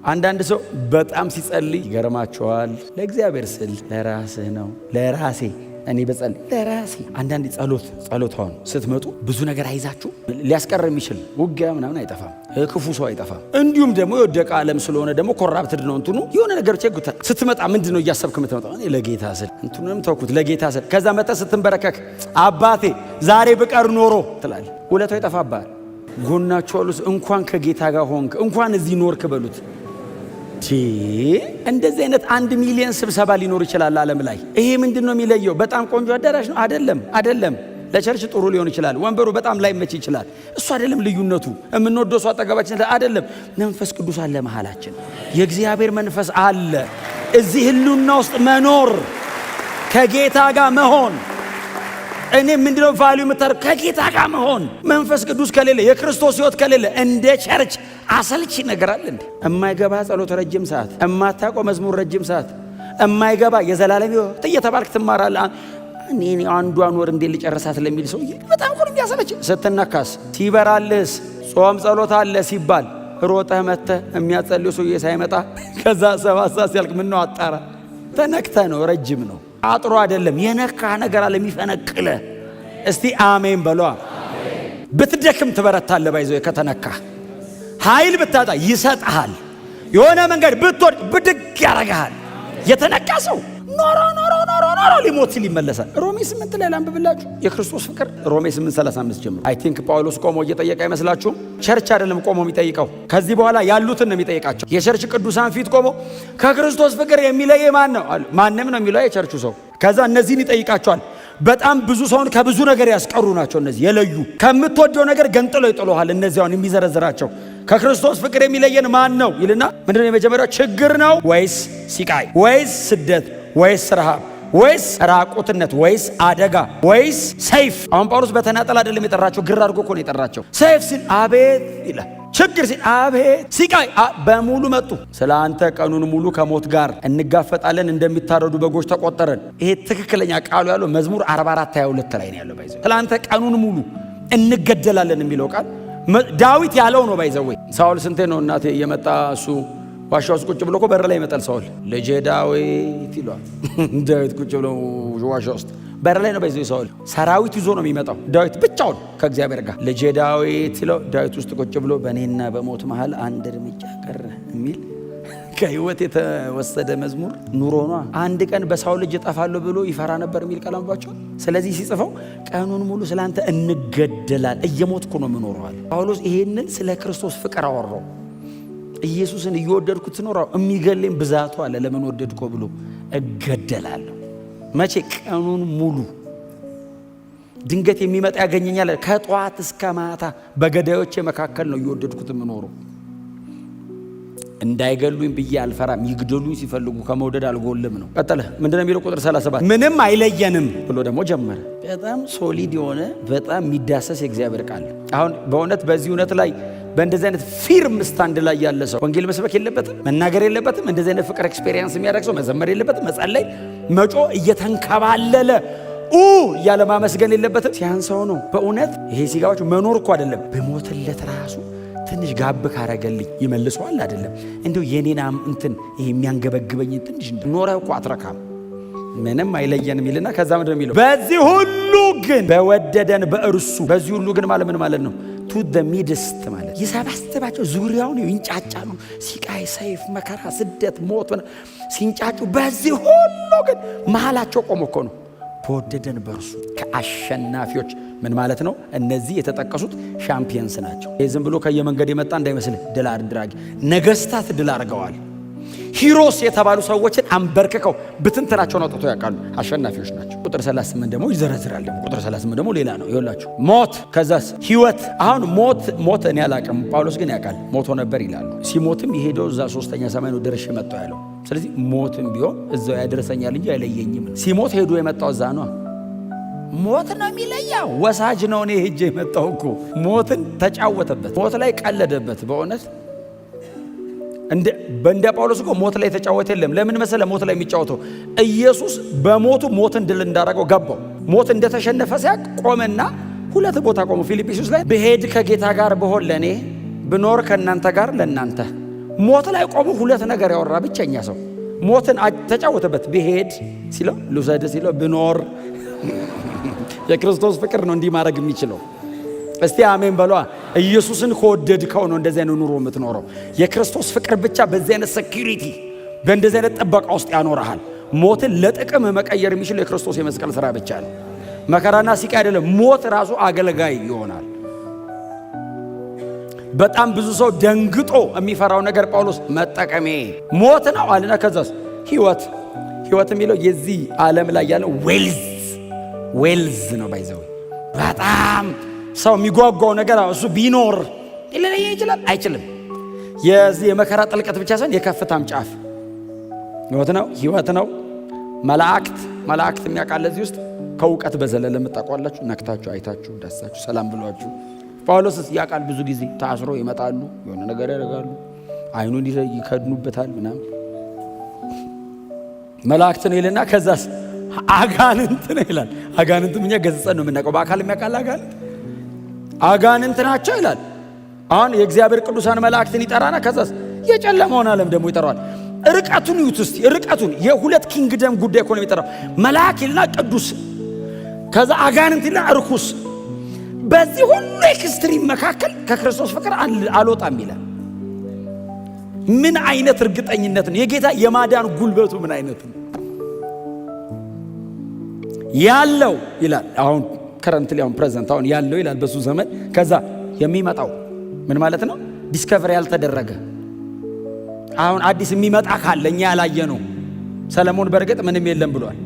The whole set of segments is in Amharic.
አንዳንድ ሰው በጣም ሲጸልይ ይገርማቸዋል። ለእግዚአብሔር ስል ለራስህ ነው ለራሴ እኔ በጸልይ ለራሴ። አንዳንድ ጸሎታውን ስትመጡ ብዙ ነገር አይዛችሁ ሊያስቀር የሚችል ውጊያ ምናምን አይጠፋም፣ ክፉ ሰው አይጠፋም። እንዲሁም ደግሞ የወደቀ ዓለም ስለሆነ ደግሞ ኮራፕትድ ነው እንትኑ የሆነ ነገር ቸጉታ ስትመጣ ምንድነው እያሰብክ የምትመጣው? እኔ ለጌታ ስል እንትኑንም ተውኩት ለጌታ ስል። ከዛ መጣ ስትንበረከክ አባቴ ዛሬ ብቀር ኖሮ ትላለህ። ውለታው ይጠፋብሃል። ጎናችሁ አሉስ እንኳን ከጌታ ጋር ሆንክ እንኳን እዚህ ኖርክ በሉት። እንደዚህ አይነት 1 ሚሊዮን ስብሰባ ሊኖር ይችላል ዓለም ላይ። ይሄ ምንድነው የሚለየው? በጣም ቆንጆ አዳራሽ ነው አይደለም። ለቸርች ጥሩ ሊሆን ይችላል፣ ወንበሩ በጣም ላይመች ይችላል። እሱ አይደለም ልዩነቱ። የምንወደው ሰው አጠገባችን አይደለም። መንፈስ ቅዱስ አለ መሃላችን። የእግዚአብሔር መንፈስ አለ እዚህ ህልውና ውስጥ መኖር፣ ከጌታ ጋር መሆን። እኔ ምንድነው ቫልዩ የምታደርገው? ከጌታ ጋር መሆን። መንፈስ ቅዱስ ከሌለ የክርስቶስ ህይወት ከሌለ እንደ ቸርች አሰልቺ ነገር አለ እንዴ? የማይገባ ጸሎት ረጅም ሰዓት፣ የማታውቀው መዝሙር ረጅም ሰዓት፣ የማይገባ የዘላለም ህይወት እየተባልክ ትማራለህ። እኔ አንዷን ወር እንዴት ልጨርሳት ለሚል ሰው በጣም ሁሉ የሚያሰለች። ስትነካስ ሲበራልስ ጾም ጸሎት አለ ሲባል ሮጠህ መተህ የሚያጸልዩ ሰውዬ ሳይመጣ ከዛ 7 ሰዓት ሲያልቅ ምን ነው አጣራ ተነክተህ ነው። ረጅም ነው አጥሮ አይደለም። የነካ ነገር አለ የሚፈነቅለ። እስቲ አሜን በሏ። ብትደክም ትበረታለህ። ባይዘው ከተነካ ኃይል ብታጣ ይሰጥሃል። የሆነ መንገድ ብትወድቅ ብድግ ያረጋል። የተነካ ሰው ኖሮ ሊሞት ሲል ይመለሳል። ሮሜ 8 ላይ ላንብብላችሁ። የክርስቶስ ፍቅር ሮሜ 8:35 ጀምሮ። አይ ቲንክ ጳውሎስ ቆሞ እየጠየቀ አይመስላችሁም? ቸርች አይደለም ቆሞ የሚጠይቀው፣ ከዚህ በኋላ ያሉትን ነው የሚጠይቃቸው። የቸርች ቅዱሳን ፊት ቆሞ ከክርስቶስ ፍቅር የሚለየ ማን ነው? ማንም ነው የሚለው የቸርቹ ሰው። ከዛ እነዚህን ይጠይቃቸዋል። በጣም ብዙ ሰውን ከብዙ ነገር ያስቀሩ ናቸው እነዚህ የለዩ። ከምትወደው ነገር ገንጥለው ይጥሉሃል። እነዚያውን የሚዘረዝራቸው ከክርስቶስ ፍቅር የሚለየን ማን ነው ይልና ምንድነው የመጀመሪያው? ችግር ነው ወይስ ሲቃይ ወይስ ስደት ወይስ ረሃብ ወይስ ራቁትነት ወይስ አደጋ ወይስ ሰይፍ? አሁን ጳውሎስ በተናጠል አይደለም የጠራቸው፣ ግር አድርጎ እኮ ነው የጠራቸው። ሰይፍ ሲል አቤት ይላል፣ ችግር ሲል አቤት፣ ሲቃይ በሙሉ መጡ። ስለ አንተ ቀኑን ሙሉ ከሞት ጋር እንጋፈጣለን፣ እንደሚታረዱ በጎች ተቆጠረን። ይሄ ትክክለኛ ቃሉ ያለው መዝሙር 44:22 ላይ ነው ያለው። ባይዘው ስለ አንተ ቀኑን ሙሉ እንገደላለን የሚለው ቃል ዳዊት ያለው ነው። ባይዘው ሳውል ስንቴ ነው እናቴ እየመጣ እሱ ዋሻ ውስጥ ቁጭ ብሎ እኮ በር ላይ ይመጣል ሳውል። ልጄ ዳዊት ይሏል። ዳዊት ቁጭ ብሎ ዋሻ ውስጥ በር ላይ ነው። ባይዘው ሳውል ሰራዊት ይዞ ነው የሚመጣው፣ ዳዊት ብቻውን ከእግዚአብሔር ጋር። ልጄ ዳዊት ይለው ዳዊት ውስጥ ቁጭ ብሎ በእኔና በሞት መሃል አንድ እርምጃ ቀረ የሚል ከህይወት የተወሰደ መዝሙር ኑሮ ነው። አንድ ቀን በሳውል እጅ እጠፋለሁ ብሎ ይፈራ ነበር የሚል ቃል አንባቸዋል። ስለዚህ ሲጽፈው ቀኑን ሙሉ ስላንተ እንገደላል፣ እየሞትኩ ነው የምኖረዋል። ጳውሎስ ይሄንን ስለ ክርስቶስ ፍቅር አወራው። ኢየሱስን እየወደድኩት ትኖራው የሚገለኝ ብዛቱ አለ። ለምን ወደድኮ ብሎ እገደላለሁ። መቼ? ቀኑን ሙሉ ድንገት የሚመጣ ያገኘኛል። ከጧት እስከ ማታ በገዳዮቼ መካከል ነው እየወደድኩት የምኖረው። እንዳይገሉኝ ብዬ አልፈራም፣ ይግደሉኝ ሲፈልጉ ከመውደድ አልጎልም ነው። ቀጠለ። ምንድነው የሚለው? ቁጥር 37 ምንም አይለየንም ብሎ ደግሞ ጀመረ። በጣም ሶሊድ የሆነ በጣም የሚዳሰስ የእግዚአብሔር ቃል። አሁን በእውነት በዚህ እውነት ላይ በእንደዚህ አይነት ፊርም ስታንድ ላይ ያለ ሰው ወንጌል መስበክ የለበትም፣ መናገር የለበትም፣ እንደዚህ አይነት ፍቅር ኤክስፔሪየንስ የሚያደርግ ሰው መዘመር የለበትም፣ መጸለይ፣ መጮ እየተንከባለለ እያለ ማመስገን የለበትም። ሲያንሰው ነው በእውነት ይሄ ሲጋዎች መኖር እኮ አይደለም። በሞትለት ራሱ ትንሽ ጋብ ካረገልኝ ይመልሰዋል አይደለም። እንዲሁ የኔናም እንትን ይሄ የሚያንገበግበኝ ትንሽ ኖረ እኮ አትረካም። ምንም አይለየንም ይልና ከዛ ምንድነው የሚለው? በዚህ ሁሉ ግን በወደደን በእርሱ። በዚህ ሁሉ ግን ማለት ምን ማለት ነው? ቱ ዘ ሚድስት ማለት ይሰባስባቸው፣ ዙሪያውን ይንጫጫሉ። ሲቃይ፣ ሰይፍ፣ መከራ፣ ስደት፣ ሞት ሲንጫጩ፣ በዚህ ሁሉ ግን መሃላቸው ቆሞ እኮ ነው በወደደን በእርሱ ከአሸናፊዎች። ምን ማለት ነው? እነዚህ የተጠቀሱት ሻምፒየንስ ናቸው። ዝም ብሎ ከየመንገድ የመጣ እንዳይመስልህ። ድል አድራጊ ነገስታት ድል አድርገዋል። ሂሮስ የተባሉ ሰዎችን አንበርክከው ብትንትናቸውን አውጥተው ያውቃሉ። አሸናፊዎች ናቸው። ቁጥር 38 ደግሞ ይዘረዝራል። ደግሞ ቁጥር 38 ደግሞ ሌላ ነው። ይኸውላችሁ ሞት፣ ከዛስ ህይወት። አሁን ሞት እኔ አላውቅም፣ ጳውሎስ ግን ያውቃል። ሞቶ ነበር ይላሉ። ሲሞትም የሄደው እዛ 3ኛ ሰማይ ነው ደርሼ መጣሁ ያለው። ስለዚህ ሞትም ቢሆን እዛው ያደረሰኛል እንጂ አይለየኝም። ሲሞት ሄዶ የመጣው እዛ ነው። ሞት ነው የሚለያው። ወሳጅ ነው። እኔ ሄጄ የመጣው እኮ ሞትን ተጫወተበት፣ ሞት ላይ ቀለደበት። በእውነት እንደ ጳውሎስ እኮ ሞት ላይ ተጫወተ የለም። ለምን መሰለ? ሞት ላይ የሚጫወተው ኢየሱስ በሞቱ ሞትን ድል እንዳደረገው ገባው። ሞት እንደተሸነፈ ሲያቅ ቆመና ሁለት ቦታ ቆሞ ፊልጵስዩስ ላይ ብሄድ ከጌታ ጋር ብሆን ለእኔ፣ ብኖር ከእናንተ ጋር ለእናንተ፣ ሞት ላይ ቆሞ ሁለት ነገር ያወራ ብቸኛ ሰው ሞትን ተጫወተበት። ብሄድ ሲለው ልውሰድ ሲለው ብኖር የክርስቶስ ፍቅር ነው እንዲህ ማድረግ የሚችለው። እስቲ አሜን በሏ። ኢየሱስን ከወደድከው ነው እንደዚህ አይነት ኑሮ የምትኖረው። የክርስቶስ ፍቅር ብቻ በዚህ አይነት ሴኩሪቲ በእንደዚህ አይነት ጥበቃ ውስጥ ያኖርሃል። ሞትን ለጥቅም መቀየር የሚችለው የክርስቶስ የመስቀል ሥራ ብቻ ነው። መከራና ሲቃይ አይደለም። ሞት ራሱ አገልጋይ ይሆናል። በጣም ብዙ ሰው ደንግጦ የሚፈራው ነገር ጳውሎስ መጠቀሜ ሞት ነው አለና ከዛስ ሕይወት የሚለው የዚህ ዓለም ላይ ያለው ዌልዝ ነው። ባይዘው በጣም ሰው የሚጓጓው ነገር እሱ ቢኖር ሊለየ ይችላል አይችልም። የዚህ የመከራ ጥልቀት ብቻ ሳይሆን የከፍታም ጫፍ ሕይወት ነው። መላእክት የሚያውቃል እዚህ ውስጥ ከእውቀት በዘለለ የምታውቋላችሁ ነክታችሁ አይታችሁ ዳሳችሁ ሰላም ብሏችሁ። ጳውሎስስ ያውቃል። ብዙ ጊዜ ታስሮ ይመጣሉ፣ የሆነ ነገር ያደርጋሉ፣ አይኑን ይከድኑበታል ምናምን። መላእክት ነው ይልና ከዛስ አጋንንት ነው ይላል። አጋንንት እኛ ገጽጸን ነው የምናውቀው። በአካል የሚያውቃል አጋንንት ናቸው ይላል። አሁን የእግዚአብሔር ቅዱሳን መላእክትን ይጠራና ከዛስ የጨለማውን ዓለም ደግሞ ይጠራዋል። ርቀቱን ይዩት እስቲ። ርቀቱን የሁለት ኪንግደም ጉዳይ እኮ ነው የሚጠራው። መልአክ ይልና ቅዱስ፣ ከዛ አጋንንት ይልና ርኩስ። በዚህ ሁሉ ኤክስትሪም መካከል ከክርስቶስ ፍቅር አልወጣም ይላል። ምን አይነት እርግጠኝነት ነው! የጌታ የማዳን ጉልበቱ ምን አይነት ነው ያለው ይላል። አሁን ከረንትሊ አሁን ፕሬዘንት አሁን ያለው ይላል በሱ ዘመን። ከዛ የሚመጣው ምን ማለት ነው? ዲስከቨሪ ያልተደረገ አሁን አዲስ የሚመጣ ካለ እኛ ያላየ ነው። ሰለሞን በርግጥ ምንም የለም ብሏል።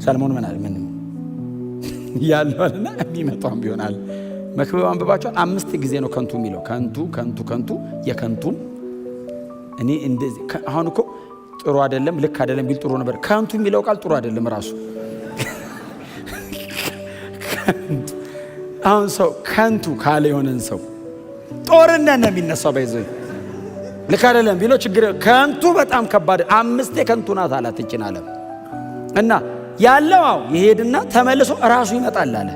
ሰለሞን ምን አለ? ምንም ያለውና የሚመጣውም ቢሆናል። መክብብ አንብባቸዋል። 5 ጊዜ ነው ከንቱ የሚለው። ከንቱ የከንቱን እኔ እንደዚህ አሁን እኮ ጥሩ አይደለም ልክ አይደለም ቢል ጥሩ ነበር። ከንቱ የሚለው ቃል ጥሩ አይደለም ራሱ። አሁን ሰው ከንቱ ካለ የሆነን ሰው ጦርነት ነው የሚነሳው። ባይዘይ ልክ አይደለም ቢለው ችግር ከንቱ በጣም ከባድ 5 ከንቱ ናት አላት እቺን ዓለም እና ያለው ይሄድና ተመልሶ ራሱ ይመጣል አለ።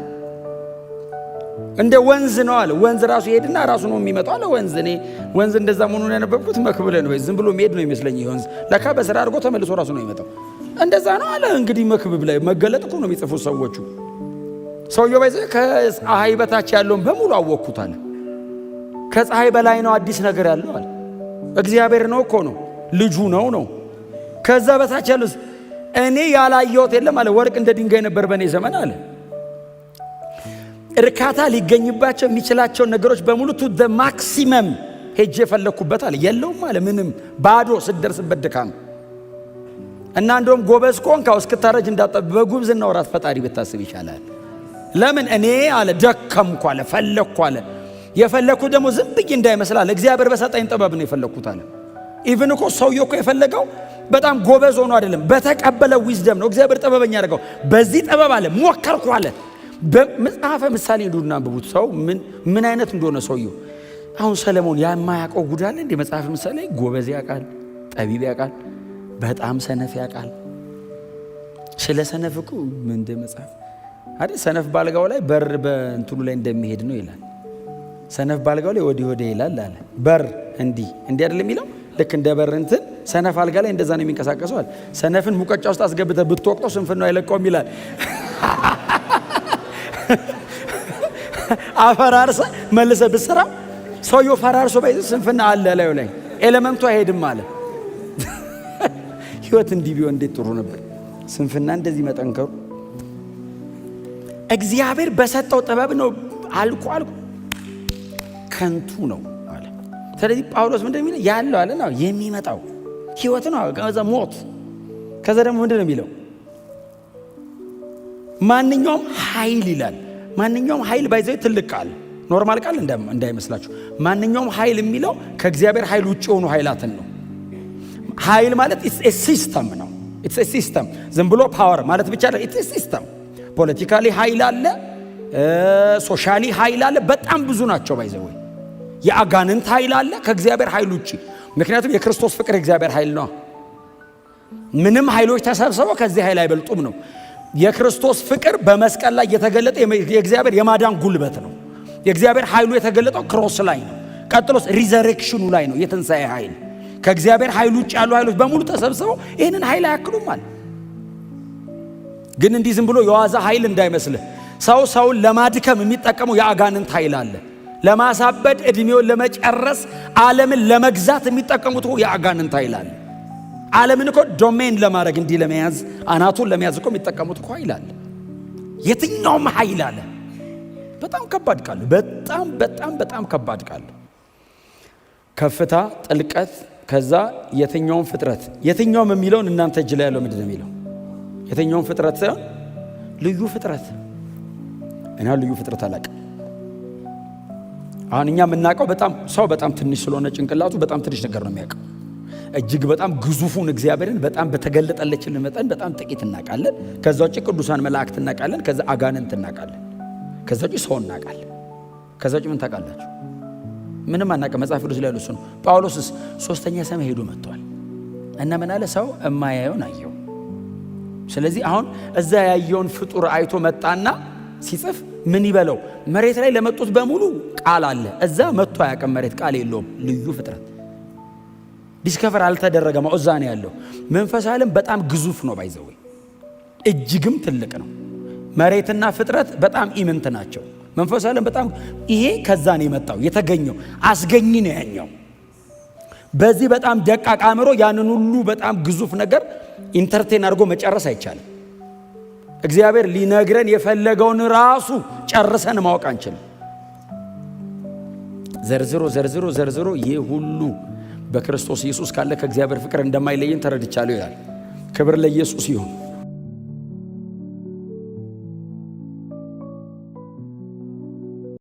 እንደ ወንዝ ነው አለ። ወንዝ ራሱ ይሄድና ራሱ ነው የሚመጣው አለ። ወንዝ እንደዛ መሆኑን ያነበብኩት መክብለ ነው። ዝም ብሎ መሄድ ነው የሚመስለኝ። ወንዝ ለካ በስራ አድርጎ ተመልሶ ራሱ ነው የሚመጣው። እንደዛ ነው አለ። እንግዲህ መክብብ ላይ መገለጥ እኮ ነው የሚጽፉት ሰዎቹ። ሰውየው ባይዘ ከፀሐይ በታች ያለውን በሙሉ አወቅኩት አለ። ከፀሐይ በላይ ነው አዲስ ነገር ያለው አለ። እግዚአብሔር ነው እኮ ነው ልጁ ነው። ከዛ በታች ያለው እኔ ያላየሁት የለም አለ። ወርቅ እንደ ድንጋይ ነበር በእኔ ዘመን አለ። እርካታ ሊገኝባቸው የሚችላቸውን ነገሮች በሙሉ ቱ ዘ ማክሲመም ሄጄ የፈለኩበት አለ። የለውም አለ። ምንም ባዶ ስትደርስበት ድካም እና እንደውም ጎበዝ ኮንካው እስክታረጅ እንዳጠብ በጉብዝና ወራት ፈጣሪ ብታስብ ይሻላል። ለምን እኔ አለ ደከምኩ አለ፣ ፈለኩ አለ። የፈለኩት ደግሞ ዝም ብዬ እንዳይመስላል እግዚአብሔር በሰጠኝ ጥበብ ነው የፈለኩት አለ። ኢቭን እኮ ሰውየው እኮ የፈለገው በጣም ጎበዝ ሆኖ አይደለም፣ በተቀበለው ዊዝደም ነው እግዚአብሔር ጥበበኛ ያደርገው። በዚህ ጥበብ አለ ሞከርኩ አለ። በመጽሐፈ ምሳሌ እንዱና አንብቡት። ሰው ምን አይነት እንደሆነ ሰውየው። አሁን ሰለሞን የማያውቀው ጉድ አለ እንደ መጽሐፈ ምሳሌ። ጎበዝ ያውቃል፣ ጠቢብ ያውቃል፣ በጣም ሰነፍ ያውቃል። ስለ ሰነፍ እኮ ምን እንደ መጽሐፍ አይደል? ሰነፍ ባልጋው ላይ በር በእንትኑ ላይ እንደሚሄድ ነው ይላል። ሰነፍ ባልጋው ላይ ወዲህ ይላል አለ። በር እንዲህ አይደለም የሚለው። ልክ እንደ በር እንትን ሰነፍ አልጋ ላይ እንደዛ ነው የሚንቀሳቀሰው አለ። ሰነፍን ሙቀጫ ውስጥ አስገብተህ ብትወቅጠው ስንፍናው አይለቀውም ይላል። አፈራርሰ መልሰ ብትሰራ ሰውየው ፈራርሶ ባይዘ ስንፍና አለ ላዩ ላይ ኤሌመንቱ አይሄድም አለ። ህይወት እንዲህ ቢሆን እንዴት ጥሩ ነበር። ስንፍና እንደዚህ መጠንከሩ እግዚአብሔር በሰጠው ጥበብ ነው። አልቆ ከንቱ ነው አለ። ስለዚህ ጳውሎስ ምንድነው የሚለው? ያለው አለ ነው የሚመጣው ህይወት ነው። ከዛ ሞት፣ ከዛ ደግሞ ምንድነው የሚለው? ማንኛውም ኃይል ይላል። ማንኛውም ኃይል ባይዘው ትልቅ ቃል ኖርማል ቃል እንዳይመስላችሁ። ማንኛውም ኃይል የሚለው ከእግዚአብሔር ኃይል ውጭ የሆኑ ኃይላትን ነው። ኃይል ማለት ኢትስ ሲስተም ነው። ኢትስ ሲስተም ዝም ብሎ ፓወር ማለት ብቻ አይደለም። ኢትስ ሲስተም ፖለቲካሊ ኃይል አለ፣ ሶሻሊ ኃይል አለ። በጣም ብዙ ናቸው ባይዘው። የአጋንንት ኃይል አለ ከእግዚአብሔር ኃይል ውጭ። ምክንያቱም የክርስቶስ ፍቅር የእግዚአብሔር ኃይል ነው። ምንም ኃይሎች ተሰብስበው ከዚህ ኃይል አይበልጡም ነው። የክርስቶስ ፍቅር በመስቀል ላይ የተገለጠ የእግዚአብሔር የማዳን ጉልበት ነው። የእግዚአብሔር ኃይሉ የተገለጠው ክሮስ ላይ ነው። ቀጥሎስ ሪዘሬክሽኑ ላይ ነው የትንሣኤ ኃይል። ከእግዚአብሔር ኃይል ውጭ ያሉ ኃይሎች በሙሉ ተሰብስበው ይህንን ኃይል አያክሉማል። ግን እንዲህ ዝም ብሎ የዋዛ ኃይል እንዳይመስልህ። ሰውን ለማድከም የሚጠቀመው የአጋንንት ኃይል አለ። ለማሳበድ ዕድሜውን ለመጨረስ ዓለምን ለመግዛት የሚጠቀሙት የአጋንንት ኃይል አለ። ዓለምን እኮ ዶሜን ለማድረግ እንዲህ ለመያዝ አናቱን ለመያዝ እኮ የሚጠቀሙት እኮ ኃይል አለ። የትኛውም ኃይል አለ። በጣም ከባድ ቃል፣ በጣም በጣም በጣም ከባድ ቃል። ከፍታ፣ ጥልቀት፣ ከዛ የትኛውም ፍጥረት። የትኛውም የሚለውን እናንተ እጅ ላይ ያለው ምንድን ነው የሚለው? የትኛውም ፍጥረት ሳይሆን ልዩ ፍጥረት። እና ልዩ ፍጥረት አላውቅም። አሁን እኛ የምናውቀው ሰው በጣም ትንሽ ስለሆነ ጭንቅላቱ በጣም ትንሽ ነገር ነው የሚያውቀው። እጅግ በጣም ግዙፉን እግዚአብሔርን በጣም በተገለጠለችልን መጠን በጣም ጥቂት እናውቃለን። ከዛ ውጭ ቅዱሳን መላእክት እናውቃለን። ከዛ አጋንንት እናውቃለን። ከዛ ውጭ ሰው እናውቃለን። ከዛ ውጭ ምን ታውቃላችሁ? ምንም አናውቅም። መጽሐፍ ቅዱስ ላይ ያለው እሱ ነው። ጳውሎስስ 3ኛ ሰማይ ሄዶ መጥቷል እና ምን አለ? ሰው እማያየውን አየው። ስለዚህ አሁን እዛ ያየውን ፍጡር አይቶ መጣና ሲጽፍ ምን ይበለው? መሬት ላይ ለመጡት በሙሉ ቃል አለ። እዛ መጥቶ አያውቅም። መሬት ቃል የለውም። ልዩ ፍጥረት ዲስከቨር አልተደረገም። እዛ ነው ያለው። መንፈሳዊ ዓለም በጣም ግዙፍ ነው። ባይዘው እጅግም ትልቅ ነው። መሬትና ፍጥረት በጣም ኢምንት ናቸው። መንፈሳዊ ዓለም በጣም ይሄ ከዛ ነው የመጣው የተገኘው። አስገኝ ነው ያኛው። በዚህ በጣም ደቃቅ አእምሮ ያንን ሁሉ በጣም ግዙፍ ነገር ኢንተርቴን አድርጎ መጨረስ አይቻልም። እግዚአብሔር ሊነግረን የፈለገውን ራሱ ጨርሰን ማወቅ አንችልም። ዘርዝሮ ይህ ሁሉ በክርስቶስ ኢየሱስ ካለ ከእግዚአብሔር ፍቅር እንደማይለየን ተረድቻለሁ ይላል። ክብር ለኢየሱስ ይሁን።